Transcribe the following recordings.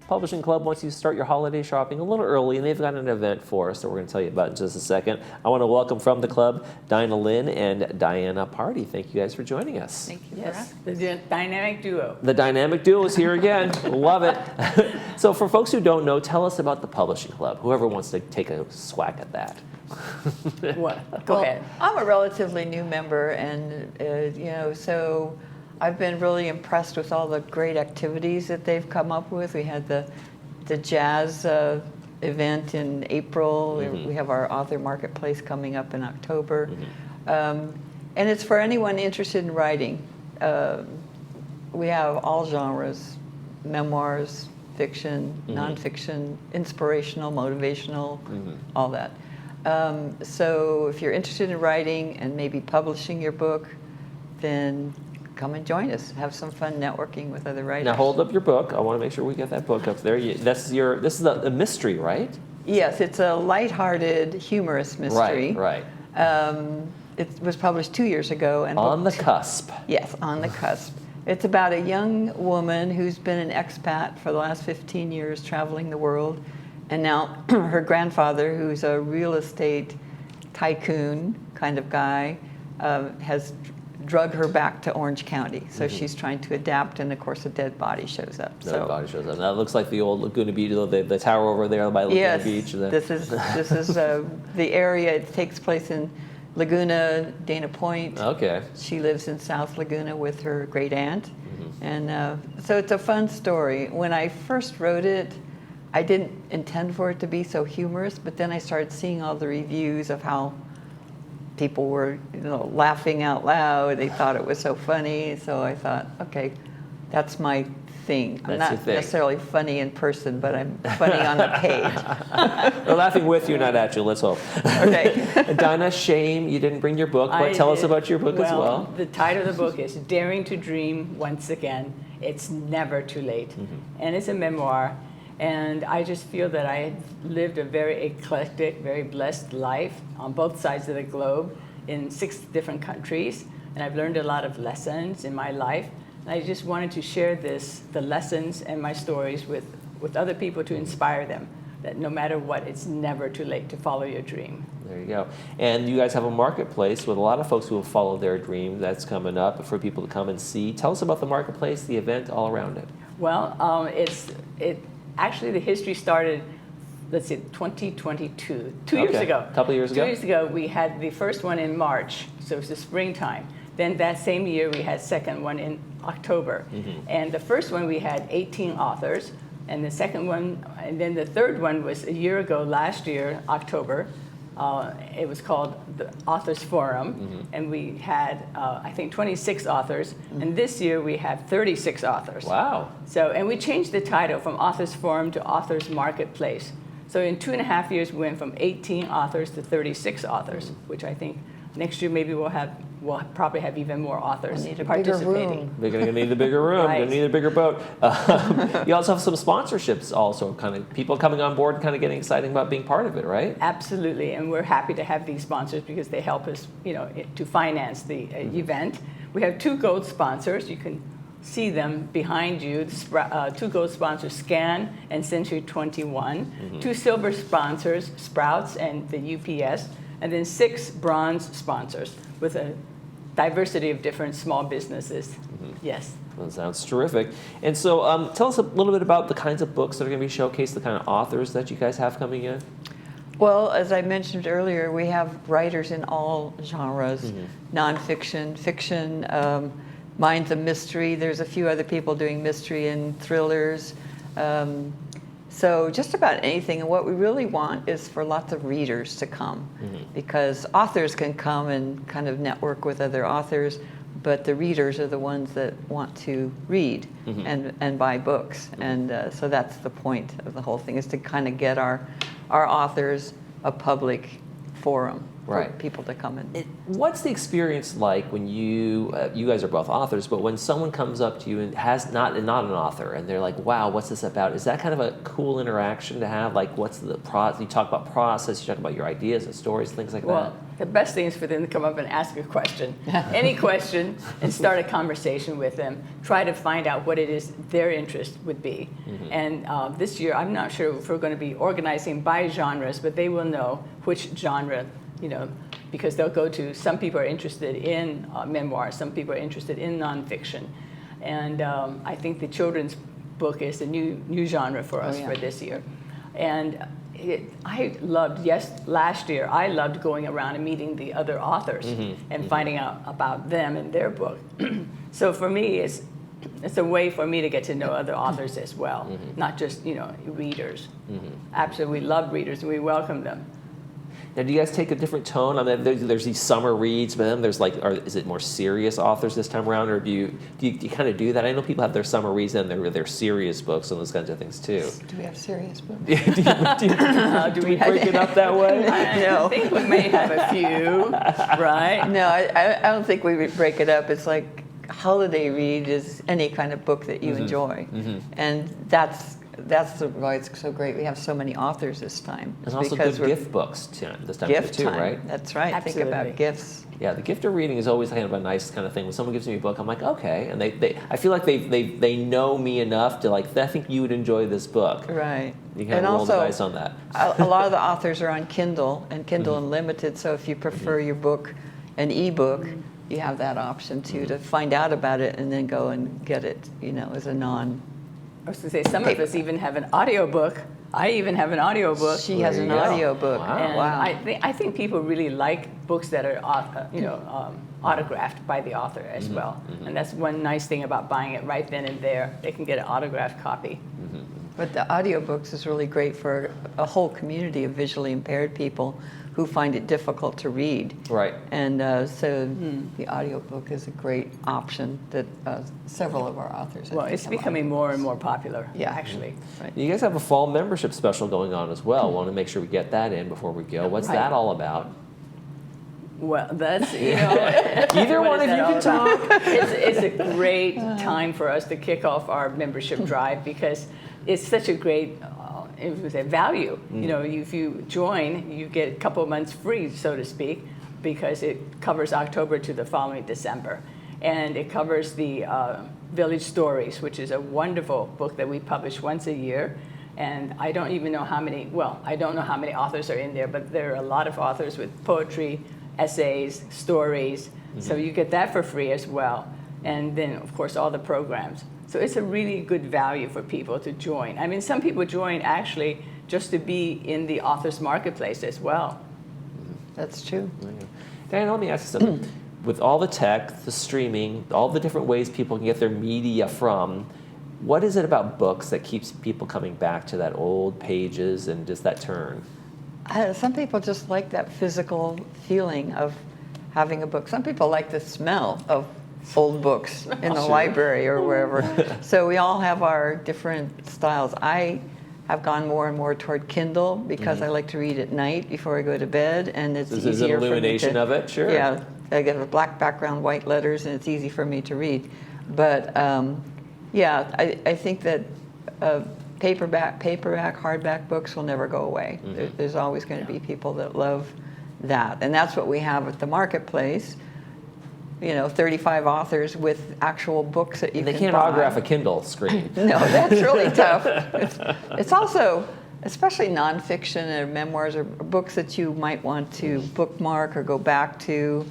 Publishing Club wants you to start your holiday shopping a little early, and they've got an event for us that we're going to tell you about in just a second. I want to welcome from the club Dinah Lynn and Diana Party. Thank you guys for joining us. Thank you. Yes, the dynamic duo. The dynamic duo is here again. Love it. So for folks who don't know, tell us about the Publishing Club. Whoever wants to take a swag at that. What? Go ahead. I'm a relatively new member, and so I've been really impressed with all the great activities that they've come up with. We had the jazz event in April. Mm-hmm. We have our author marketplace coming up in October, and it's for anyone interested in writing. We have all genres: memoirs, fiction, nonfiction, inspirational, motivational, all that. So if you're interested in writing and maybe publishing your book, then come and join us. Have some fun networking with other writers. Now hold up your book. I want to make sure we get that book up there. This is a mystery, right? Yes, it's a lighthearted, humorous mystery. Right. It was published 2 years ago. And On the cusp. Yes, on the cusp. It's about a young woman who's been an expat for the last 15 years, traveling the world. And now her grandfather, who's a real estate tycoon kind of guy, has drug her back to Orange County. So she's trying to adapt, and of course a dead body shows up. Dead body shows up. That looks like the old Laguna Beach, the tower over there by Laguna Beach. This is the area. It takes place in Laguna, Dana Point. Okay. She lives in South Laguna with her great aunt. And so it's a fun story. When I first wrote it, I didn't intend for it to be so humorous, but then I started seeing all the reviews of how people were, laughing out loud. They thought it was so funny. So I thought, okay, that's my thing. I'm not necessarily funny in person, but I'm funny on the page. We're laughing with you, not at you. Let's hope. Okay. Donna, shame you didn't bring your book, but tell us about your book as well. The title of the book is Daring to Dream Once Again. It's never too late. And it's a memoir. And I just feel that I lived a very eclectic, very blessed life on both sides of the globe in 6 different countries. And I've learned a lot of lessons in my life. And I just wanted to share the lessons and my stories with other people to inspire them, that no matter what, it's never too late to follow your dream. There you go. And you guys have a marketplace with a lot of folks who have followed their dream that's coming up for people to come and see. Tell us about the marketplace, the event, all around it. Well, actually, the history started, 2022, 2 years ago. A couple of years ago? 2 years ago, we had the first one in March, so it was the springtime. Then that same year, we had second one in October. And the first one, we had 18 authors. And the second one, and then the third one was a year ago, last year, October. It was called the Authors Forum, and we had, I think, 26 authors, and this year we have 36 authors. Wow. So, and we changed the title from Authors Forum to Authors Marketplace. So in 2.5 years, we went from 18 authors to 36 authors, which I think next year maybe we'll probably have even more authors participating. They're going to need the bigger room. Right. They're going to need a bigger boat. You also have some sponsorships also, kind of people coming on board and kind of getting excited about being part of it, right? Absolutely, and we're happy to have these sponsors because they help us, to finance the event. We have 2 gold sponsors. You can see them behind you. 2 gold sponsors, Scan and Century 21. 2 silver sponsors, Sprouts and the UPS. And then 6 bronze sponsors with a diversity of different small businesses. Yes. That sounds terrific. And so tell us a little bit about the kinds of books that are going to be showcased, the kind of authors that you guys have coming in. Well, as I mentioned earlier, we have writers in all genres, nonfiction, fiction, Minds of Mystery. There's a few other people doing mystery and thrillers. So just about anything. And what we really want is for lots of readers to come, because authors can come and kind of network with other authors, but the readers are the ones that want to read and buy books. And so that's the point of the whole thing, is to kind of get our authors a public forum for people to come in. What's the experience like when you guys are both authors, but when someone comes up to you and not an author, and they're like, wow, what's this about? Is that kind of a cool interaction to have? Like, what's the process? You talk about process, you talk about your ideas and stories, things like that. the best thing is for them to come up and ask a question, any question, and start a conversation with them. Try to find out what it is their interest would be. And this year, I'm not sure if we're going to be organizing by genres, but they will know which genre, because they'll go to, some people are interested in memoir, some people are interested in nonfiction. And I think the children's book is the new genre for us for this year. And last year I loved going around and meeting the other authors and finding out about them and their book. So for me, it's a way for me to get to know other authors as well, not just readers. Absolutely, we love readers and we welcome them. Now, do you guys take a different tone? I mean, there's these summer reads, but then there's is it more serious authors this time around, or do you kind of do that? I know people have their summer reads and their serious books and those kinds of things too. Do we have serious books? do we break it up that way? I think we may have a few, right? No, I don't think we would break it up. It's like holiday read is any kind of book that you enjoy, and that's why it's so great. We have so many authors this time. There's also good gift books this time gift too, time. Right? That's right. Absolutely. Think about gifts. Yeah, the gift of reading is always kind of a nice kind of thing. When someone gives me a book, I'm like, okay, and I feel like they know me enough to I think you would enjoy this book. Right. You kind of roll the dice on that. A lot of the authors are on Kindle and Kindle Unlimited. So if you prefer your book an ebook, you have that option too to find out about it and then go and get it. As a non. I was going to say, some of us even have an audiobook. I even have an audiobook. She has an audiobook. Wow. And Wow. I think people really like books that are autographed by the author as well. And that's one nice thing about buying it right then and there. They can get an autographed copy. But the audiobooks is really great for a whole community of visually impaired people who find it difficult to read. Right. And so the audiobook is a great option that several of our authors have. Well, it's becoming more and more popular, actually. Right. You guys have a fall membership special going on as well. Want to make sure we get that in before we go. What's that all about? Well, that's, Either one of you can talk. It's a great time for us to kick off our membership drive because it's such a great value. If you join, you get a couple of months free, so to speak, because it covers October to the following December. And it covers the Village Stories, which is a wonderful book that we publish once a year. And I don't even know how many, I don't know how many authors are in there, but there are a lot of authors with poetry, essays, stories. So you get that for free as well. And then, of course, all the programs. So it's a really good value for people to join. I mean, some people join actually just to be in the author's marketplace as well. That's true. Diana, let me ask you something. With all the tech, the streaming, all the different ways people can get their media from, what is it about books that keeps people coming back to that old pages and just that turn? Some people just like that physical feeling of having a book. Some people like the smell of old books in the library or wherever. So we all have our different styles. I have gone more and more toward Kindle because I like to read at night before I go to bed, and it's easier Is it an for me illumination to, of it? Sure. Yeah, I get a black background, white letters, and it's easy for me to read. But I think that paperback, hardback books will never go away. There's always going to be people that love that, and that's what we have at the marketplace. 35 authors with actual books that you can buy. They can't autograph a Kindle screen. No, that's really tough. It's also, especially nonfiction or memoirs or books that you might want to bookmark or go back to.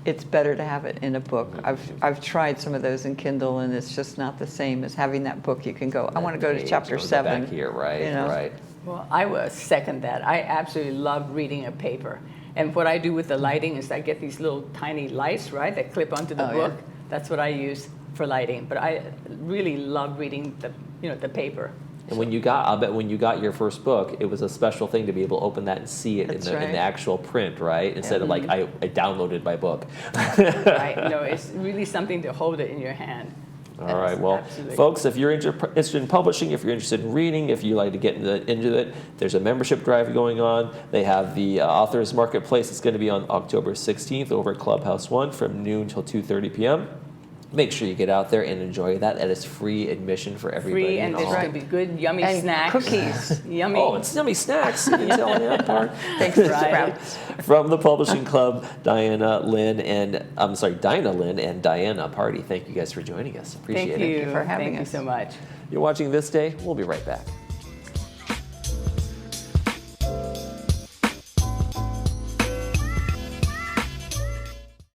It's better to have it in a book. I've tried some of those in Kindle, and it's just not the same as having that book. You can go, I want to go to chapter 7. Back here, right, right. Well, I will second that. I absolutely love reading a paper. And what I do with the lighting is I get these little tiny lights, right, that clip onto the book. Yeah. That's what I use for lighting. But I really love reading the paper. And when you got your first book, it was a special thing to be able to open that and see it in the actual print, right? Instead of I downloaded my book. Right. It's really something to hold it in your hand. All right. Well, folks, if you're interested in publishing, if you're interested in reading, if you like to get into it, there's a membership drive going on. They have the Authors Marketplace. It's going to be on October 16th over at Clubhouse 1 from noon till 2:30 p.m. Make sure you get out there and enjoy that. That is free admission for everybody. Free, and there's all. going to be good, yummy And snacks. cookies. Yummy. Oh, it's yummy snacks. You can tell on that part. Thanks for Right. sprouts. From the Publishing Club, Dinah Lynn and Diana Party. Thank you guys for joining us. Appreciate Thank it. you. you for having Thank us. you so much. You're watching This Day. We'll be right back.